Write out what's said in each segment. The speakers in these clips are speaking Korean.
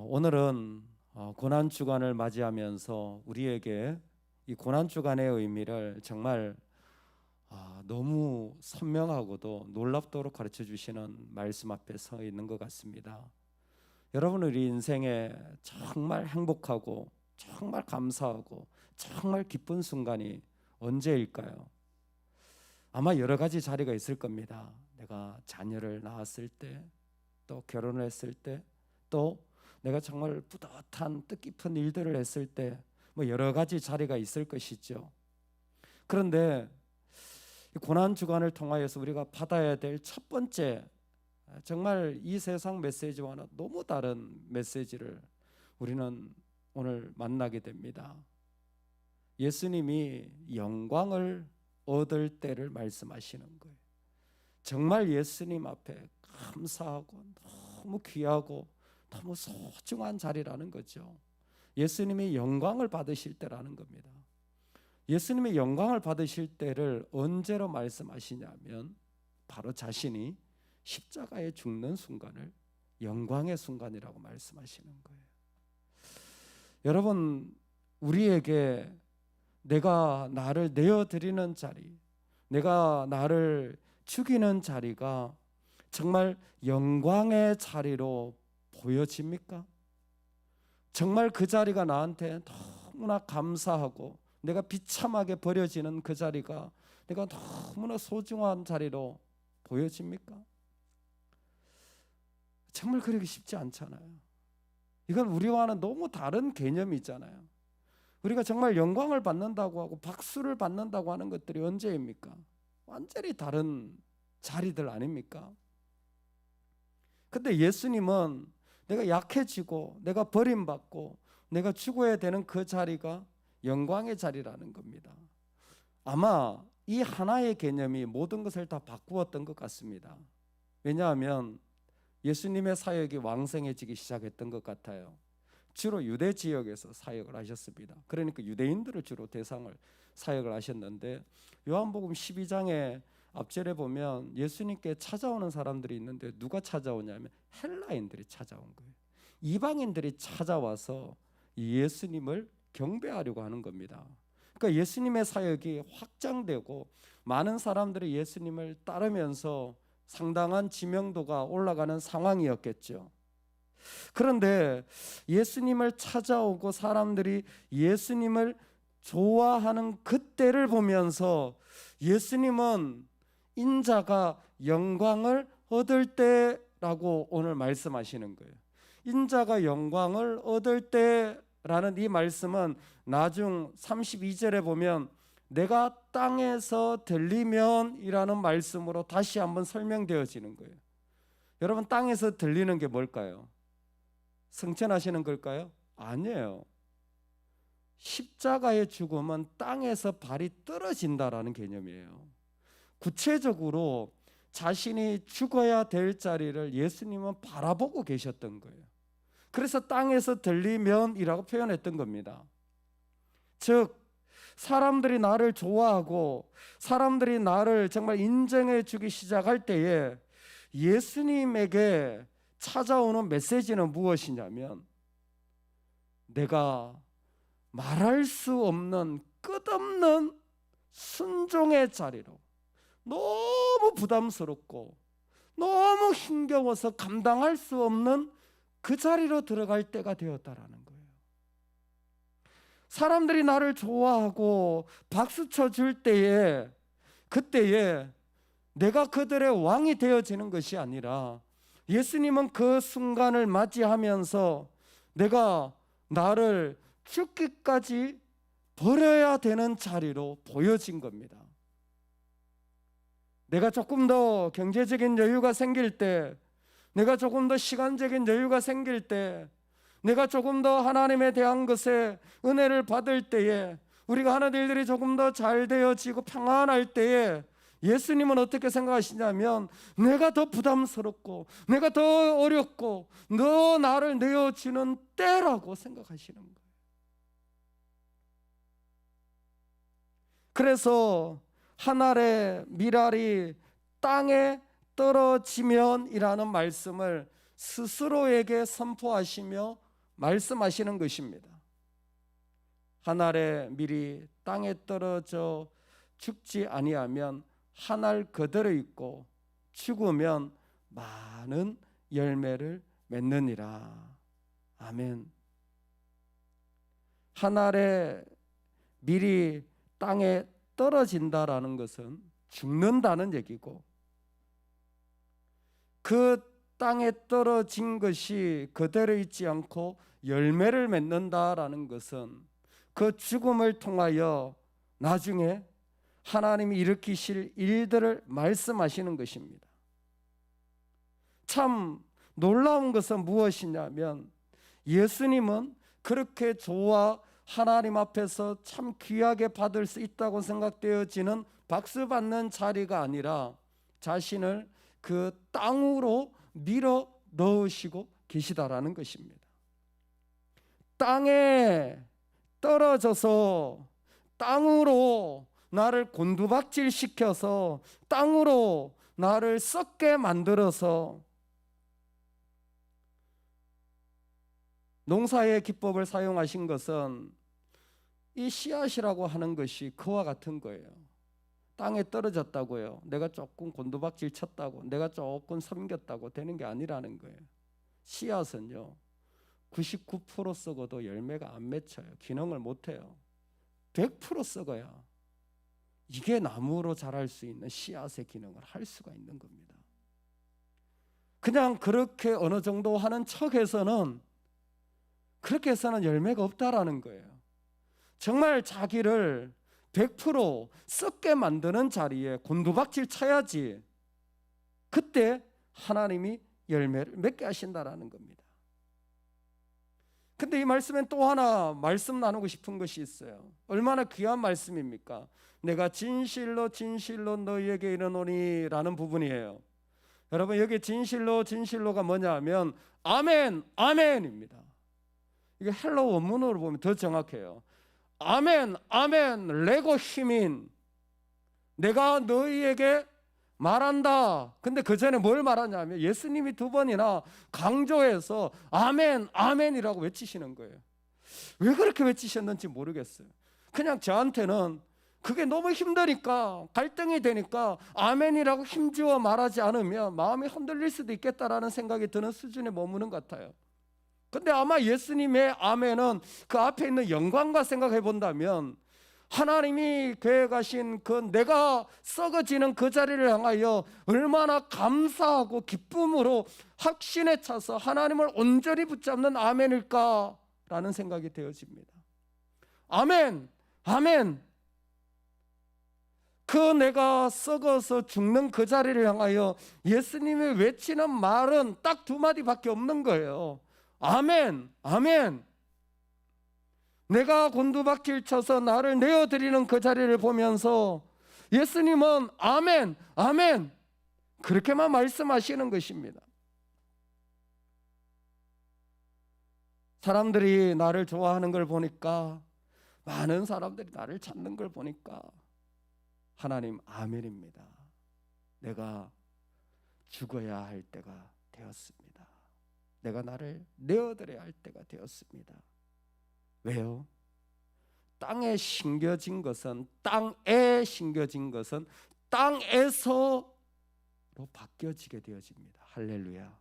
오늘은 고난 주간을 맞이하면서 우리에게 이 고난 주간의 의미를 정말 너무 선명하고도 놀랍도록 가르쳐 주시는 말씀 앞에 서 있는 것 같습니다. 여러분, 우리 인생에 정말 행복하고 정말 감사하고 정말 기쁜 순간이 언제일까요? 아마 여러 가지 자리가 있을 겁니다. 내가 자녀를 낳았을 때, 또 결혼을 했을 때, 또 내가 정말 뿌듯한 뜻깊은 일들을 했을 때, 여러 가지 자리가 있을 것이죠. 그런데 고난 주간을 통하여서 우리가 받아야 될 첫 번째, 정말 이 세상 메시지와는 너무 다른 메시지를 우리는 오늘 만나게 됩니다. 예수님이 영광을 얻을 때를 말씀하시는 거예요. 정말 예수님 앞에 감사하고 너무 귀하고 너무 소중한 자리라는 거죠. 예수님이 영광을 받으실 때라는 겁니다. 예수님이 영광을 받으실 때를 언제로 말씀하시냐면 바로 자신이 십자가에 죽는 순간을 영광의 순간이라고 말씀하시는 거예요. 여러분, 우리에게 내가 나를 내어드리는 자리, 내가 나를 죽이는 자리가 정말 영광의 자리로 보여집니까? 정말 그 자리가 나한테 너무나 감사하고 내가 비참하게 버려지는 그 자리가 내가 너무나 소중한 자리로 보여집니까? 정말 그러기 쉽지 않잖아요. 이건 우리와는 너무 다른 개념이잖아요. 우리가 정말 영광을 받는다고 하고 박수를 받는다고 하는 것들이 언제입니까? 완전히 다른 자리들 아닙니까? 근데 예수님은 내가 약해지고 내가 버림받고 내가 죽어야 되는 그 자리가 영광의 자리라는 겁니다. 아마 이 하나의 개념이 모든 것을 다 바꾸었던 것 같습니다. 왜냐하면 예수님의 사역이 왕성해지기 시작했던 것 같아요. 주로 유대 지역에서 사역을 하셨습니다. 그러니까 유대인들을 주로 대상을 사역을 하셨는데, 요한복음 12장의 앞절에 보면 예수님께 찾아오는 사람들이 있는데 누가 찾아오냐면 헬라인들이 찾아온 거예요. 이방인들이 찾아와서 예수님을 경배하려고 하는 겁니다. 그러니까 예수님의 사역이 확장되고 많은 사람들이 예수님을 따르면서 상당한 지명도가 올라가는 상황이었겠죠. 그런데 예수님을 찾아오고 사람들이 예수님을 좋아하는 그때를 보면서 예수님은 인자가 영광을 얻을 때라고 오늘 말씀하시는 거예요. 인자가 영광을 얻을 때라는 이 말씀은 나중 32절에 보면 내가 땅에서 들리면이라는 말씀으로 다시 한번 설명되어지는 거예요. 여러분, 땅에서 들리는 게 뭘까요? 승천하시는 걸까요? 아니에요. 십자가의 죽음은 땅에서 발이 떨어진다라는 개념이에요. 구체적으로 자신이 죽어야 될 자리를 예수님은 바라보고 계셨던 거예요. 그래서 땅에서 들리면이라고 표현했던 겁니다. 즉, 사람들이 나를 좋아하고 사람들이 나를 정말 인정해 주기 시작할 때에 예수님에게 찾아오는 메시지는 무엇이냐면 내가 말할 수 없는 끝없는 순종의 자리로 너무 부담스럽고 너무 힘겨워서 감당할 수 없는 그 자리로 들어갈 때가 되었다라는 거예요. 사람들이 나를 좋아하고 박수 쳐줄 때에 그때에 내가 그들의 왕이 되어지는 것이 아니라 예수님은 그 순간을 맞이하면서 내가 나를 죽기까지 버려야 되는 자리로 보여진 겁니다. 내가 조금 더 경제적인 여유가 생길 때, 내가 조금 더 시간적인 여유가 생길 때, 내가 조금 더 하나님에 대한 것에 은혜를 받을 때에, 우리가 하는 일들이 조금 더 잘 되어지고 평안할 때에 예수님은 어떻게 생각하시냐면 내가 더 부담스럽고 내가 더 어렵고 너 나를 내어주는 때라고 생각하시는 거예요. 그래서 한 알의 밀알이 땅에 떨어지면이라는 말씀을 스스로에게 선포하시며 말씀하시는 것입니다. 한 알의 밀이 땅에 떨어져 죽지 아니하면 한 알 그대로 있고 죽으면 많은 열매를 맺느니라. 아멘. 한 알의 밀이 땅에 떨어진다라는 것은 죽는다는 얘기고, 그 땅에 떨어진 것이 그대로 있지 않고 열매를 맺는다라는 것은 그 죽음을 통하여 나중에 하나님이 일으키실 일들을 말씀하시는 것입니다. 참 놀라운 것은 무엇이냐면, 예수님은 그렇게 저와 하나님 앞에서 참 귀하게 받을 수 있다고 생각되어지는 박수 받는 자리가 아니라 자신을 그 땅으로 밀어 넣으시고 계시다라는 것입니다. 땅에 떨어져서 땅으로 나를 곤두박질 시켜서 땅으로 나를 썩게 만들어서 농사의 기법을 사용하신 것은 이 씨앗이라고 하는 것이 그와 같은 거예요. 땅에 떨어졌다고요, 내가 조금 곤두박질 쳤다고, 내가 조금 섬겼다고 되는 게 아니라는 거예요. 씨앗은요 99% 썩어도 열매가 안 맺혀요. 기능을 못해요. 100% 썩어야 이게 나무로 자랄 수 있는 씨앗의 기능을 할 수가 있는 겁니다. 그냥 그렇게 어느 정도 하는 척해서는, 그렇게 해서는 열매가 없다라는 거예요. 정말 자기를 100% 썩게 만드는 자리에 곤두박질 쳐야지 그때 하나님이 열매를 맺게 하신다라는 겁니다. 근데 이 말씀엔 또 하나 말씀 나누고 싶은 것이 있어요. 얼마나 귀한 말씀입니까? 내가 진실로 진실로 너희에게 이르노니 라는 부분이에요. 여러분, 여기 진실로 진실로가 뭐냐 하면 아멘 아멘입니다. 이게 헬러 원문으로 보면 더 정확해요. 아멘 아멘 레고 히민, 내가 너희에게 말한다. 근데 그 전에 뭘 말하냐면 예수님이 2번이나 강조해서 아멘 아멘이라고 외치시는 거예요. 왜 그렇게 외치셨는지 모르겠어요. 그냥 저한테는 그게 너무 힘드니까, 갈등이 되니까 아멘이라고 힘주어 말하지 않으면 마음이 흔들릴 수도 있겠다라는 생각이 드는 수준에 머무는 것 같아요. 근데 아마 예수님의 아멘은 그 앞에 있는 영광과 생각해 본다면, 하나님이 계획하신 그 내가 썩어지는 그 자리를 향하여 얼마나 감사하고 기쁨으로 확신에 차서 하나님을 온전히 붙잡는 아멘일까라는 생각이 되어집니다. 아멘 아멘. 그 내가 썩어서 죽는 그 자리를 향하여 예수님이 외치는 말은 딱 2마디밖에 없는 거예요. 아멘 아멘. 내가 곤두박질 쳐서 나를 내어드리는 그 자리를 보면서 예수님은 아멘 아멘 그렇게만 말씀하시는 것입니다. 사람들이 나를 좋아하는 걸 보니까, 많은 사람들이 나를 찾는 걸 보니까 하나님 아멘입니다. 내가 죽어야 할 때가 되었습니다. 내가 나를 내어드려야 할 때가 되었습니다. 왜요? 땅에 심겨진 것은, 땅에 심겨진 것은 땅에서로 바뀌어지게 되어집니다. 할렐루야.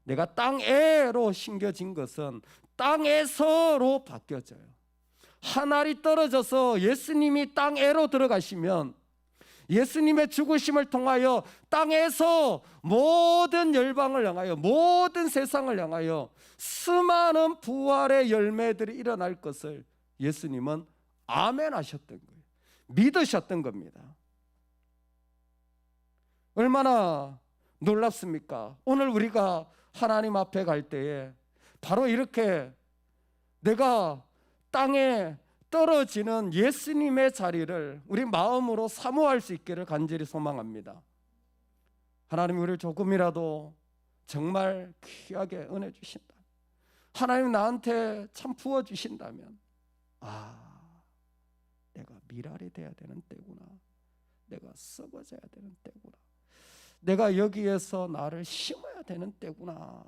내가 땅에로 심겨진 것은 땅에서로 바뀌어져요. 한 알이 떨어져서 예수님이 땅에로 들어가시면 예수님의 죽으심을 통하여 땅에서 모든 열방을 향하여, 모든 세상을 향하여 수많은 부활의 열매들이 일어날 것을 예수님은 아멘 하셨던 거예요. 믿으셨던 겁니다. 얼마나 놀랍습니까? 오늘 우리가 하나님 앞에 갈 때에 바로 이렇게 내가 땅에 떨어지는 예수님의 자리를 우리 마음으로 사모할 수 있기를 간절히 소망합니다. 하나님 우리를 조금이라도 정말 귀하게 은혜 주신다, 하나님 나한테 참 부어주신다면, 내가 미랄이 돼야 되는 때구나, 내가 썩어져야 되는 때구나, 내가 여기에서 나를 심어야 되는 때구나,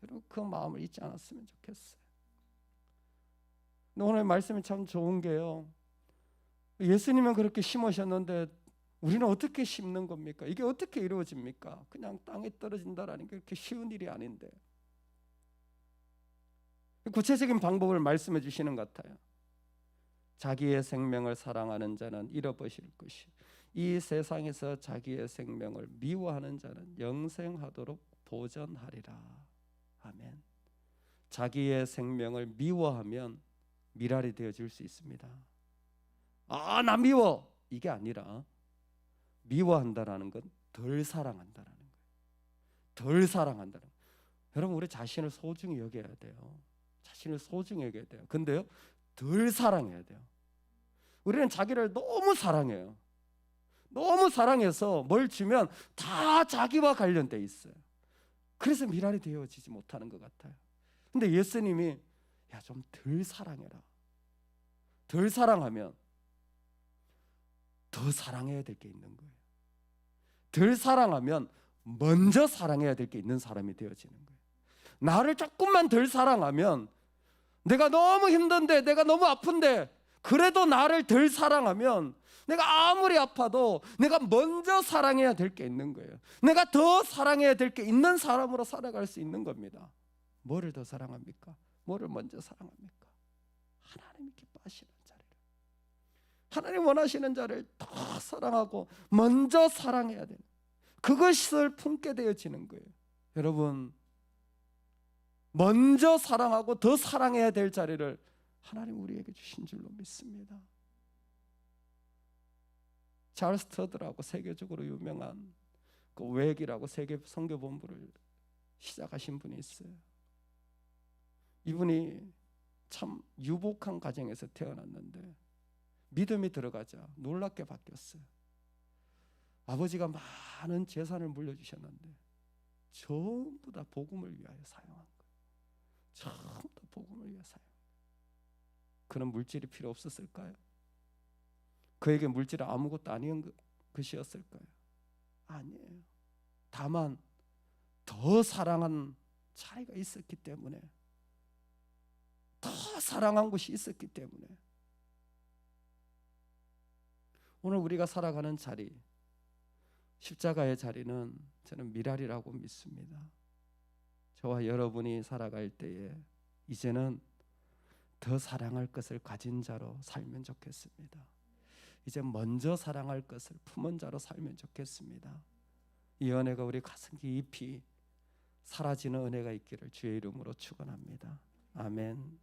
여러분 그 마음을 잊지 않았으면 좋겠어요. 오늘 말씀이 참 좋은 게요, 예수님은 그렇게 심으셨는데 우리는 어떻게 심는 겁니까? 이게 어떻게 이루어집니까? 그냥 땅에 떨어진다라는 게 그렇게 쉬운 일이 아닌데 구체적인 방법을 말씀해 주시는 것 같아요. 자기의 생명을 사랑하는 자는 잃어버릴 것이, 이 세상에서 자기의 생명을 미워하는 자는 영생하도록 보전하리라. 아멘. 자기의 생명을 미워하면 미랄이 되어질 수 있습니다. 아, 나 미워, 이게 아니라 미워한다라는 건 덜 사랑한다라는 거예요. 덜 사랑한다는 거예요. 여러분 우리 자신을 소중히 여겨야 돼요. 자신을 소중히 여겨야 돼요. 근데요, 덜 사랑해야 돼요. 우리는 자기를 너무 사랑해요. 너무 사랑해서 뭘 주면 다 자기와 관련돼 있어요. 그래서 미랄이 되어지지 못하는 것 같아요. 근데 예수님이 야, 좀 덜 사랑해라. 덜 사랑하면 더 사랑해야 될 게 있는 거예요. 덜 사랑하면 먼저 사랑해야 될 게 있는 사람이 되어지는 거예요. 나를 조금만 덜 사랑하면, 내가 너무 힘든데, 내가 너무 아픈데 그래도 나를 덜 사랑하면 내가 아무리 아파도 내가 먼저 사랑해야 될 게 있는 거예요. 내가 더 사랑해야 될 게 있는 사람으로 살아갈 수 있는 겁니다. 뭐를 더 사랑합니까? 뭐를 먼저 사랑합니까? 하나님 기뻐하시는 자리를, 하나님 원하시는 자를 더 사랑하고 먼저 사랑해야 되는, 그것을 품게 되어지는 거예요. 여러분, 먼저 사랑하고 더 사랑해야 될 자리를 하나님 우리에게 주신 줄로 믿습니다. 찰스 터드라고 세계적으로 유명한 그 웩이라고 세계 선교본부를 시작하신 분이 있어요. 이분이 참 유복한 가정에서 태어났는데 믿음이 들어가자 놀랍게 바뀌었어요. 아버지가 많은 재산을 물려주셨는데 전부 다 복음을 위하여 사용한 거예요. 전부 다 복음을 위하여 사용. 그런 물질이 필요 없었을까요? 그에게 물질은 아무것도 아닌 것이었을까요? 아니에요. 다만 더 사랑한 차이가 있었기 때문에, 더 사랑한 것이 있었기 때문에 오늘 우리가 살아가는 자리, 십자가의 자리는 저는 미랄이라고 믿습니다. 저와 여러분이 살아갈 때에 이제는 더 사랑할 것을 가진 자로 살면 좋겠습니다. 이제 먼저 사랑할 것을 품은 자로 살면 좋겠습니다. 이 은혜가 우리 가슴 깊이 사라지는 은혜가 있기를 주의 이름으로 축원합니다. 아멘.